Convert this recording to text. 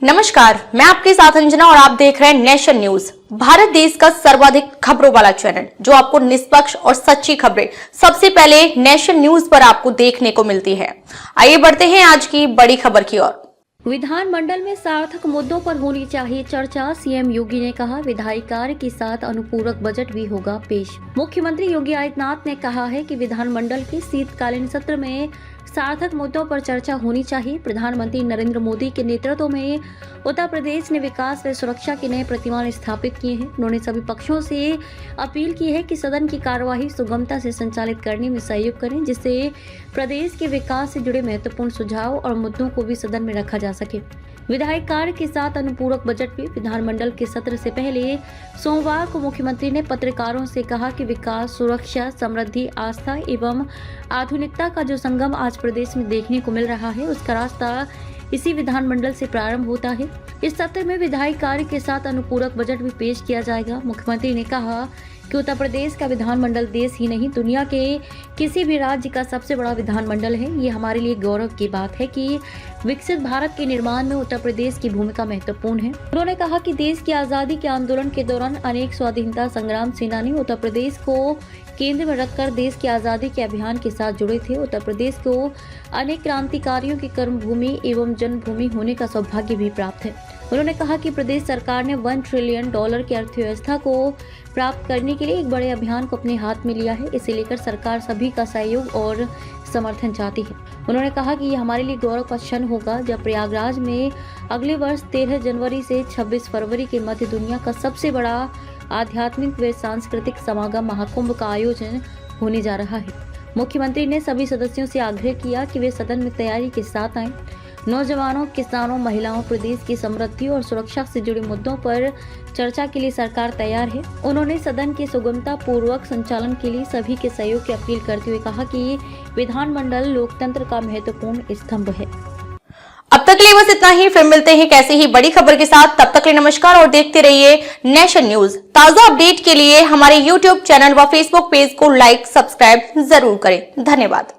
नमस्कार, मैं आपके साथ अंजना और आप देख रहे हैं नेशन न्यूज, भारत देश का सर्वाधिक खबरों वाला चैनल, जो आपको निष्पक्ष और सच्ची खबरें सबसे पहले नेशन न्यूज पर आपको देखने को मिलती है। आइए बढ़ते हैं आज की बड़ी खबर की ओर। विधानमंडल में सार्थक मुद्दों पर होनी चाहिए चर्चा, सीएम योगी ने कहा। विधायी कार्य के साथ अनुपूरक बजट भी होगा पेश। मुख्यमंत्री योगी आदित्यनाथ ने कहा है कि विधानमंडल के शीतकालीन सत्र में सार्थक मुद्दों पर चर्चा होनी चाहिए। प्रधानमंत्री नरेंद्र मोदी के नेतृत्व में उत्तर प्रदेश ने विकास व सुरक्षा के नए प्रतिमान स्थापित किए हैं। उन्होंने सभी पक्षों से अपील की है कि सदन की कार्यवाही सुगमता से संचालित करने में सहयोग करें, जिससे प्रदेश के विकास से जुड़े महत्वपूर्ण सुझाव और मुद्दों को भी सदन में रखा जा सके। विधायी कार्य के साथ अनुपूरक बजट भी। विधानमंडल के सत्र से पहले सोमवार को मुख्यमंत्री ने पत्रकारों से कहा कि विकास, सुरक्षा, समृद्धि, आस्था एवं आधुनिकता का जो संगम आज प्रदेश में देखने को मिल रहा है, उसका रास्ता इसी विधानमंडल से प्रारंभ होता है। इस सत्र में विधायी कार्य के साथ अनुपूरक बजट भी पेश किया जाएगा। मुख्यमंत्री ने कहा कि उत्तर प्रदेश का विधानमंडल देश ही नहीं, दुनिया के किसी भी राज्य का सबसे बड़ा विधानमंडल है। ये हमारे लिए गौरव की बात है कि विकसित भारत के निर्माण में उत्तर प्रदेश की भूमिका महत्वपूर्ण है। उन्होंने कहा कि देश की आजादी के आंदोलन के दौरान अनेक स्वाधीनता संग्राम सेनानी उत्तर प्रदेश को केंद्र में रखकर देश की आजादी के अभियान के साथ जुड़े थे। उत्तर प्रदेश को अनेक क्रांतिकारियों की कर्मभूमि एवं जन्मभूमि होने का सौभाग्य भी प्राप्त है। उन्होंने कहा कि प्रदेश सरकार ने $1 ट्रिलियन की अर्थव्यवस्था को प्राप्त करने के लिए एक बड़े अभियान को अपने हाथ में लिया है। इसे लेकर सरकार सभी का सहयोग और समर्थन चाहती है। उन्होंने कहा कि ये हमारे लिए गौरव का क्षण होगा जब प्रयागराज में अगले वर्ष 13 जनवरी से 26 फरवरी के मध्य दुनिया का सबसे बड़ा आध्यात्मिक व सांस्कृतिक समागम महाकुंभ का आयोजन होने जा रहा है। मुख्यमंत्री ने सभी सदस्यों से आग्रह किया कि वे सदन में तैयारी के साथ आएं। नौजवानों, किसानों, महिलाओं, प्रदेश की समृद्धि और सुरक्षा से जुड़े मुद्दों पर चर्चा के लिए सरकार तैयार है। उन्होंने सदन के सुगमता पूर्वक संचालन के लिए सभी के सहयोग की अपील करते हुए कहा कि विधानमंडल लोकतंत्र का महत्वपूर्ण स्तंभ है। अब तक के लिए बस इतना ही, फिर मिलते हैं कैसे ही बड़ी खबर के साथ। तब तक के लिए नमस्कार और देखते रहिए नेशन न्यूज। ताजा अपडेट के लिए हमारे YouTube चैनल व Facebook पेज को लाइक, सब्सक्राइब जरूर करें। धन्यवाद।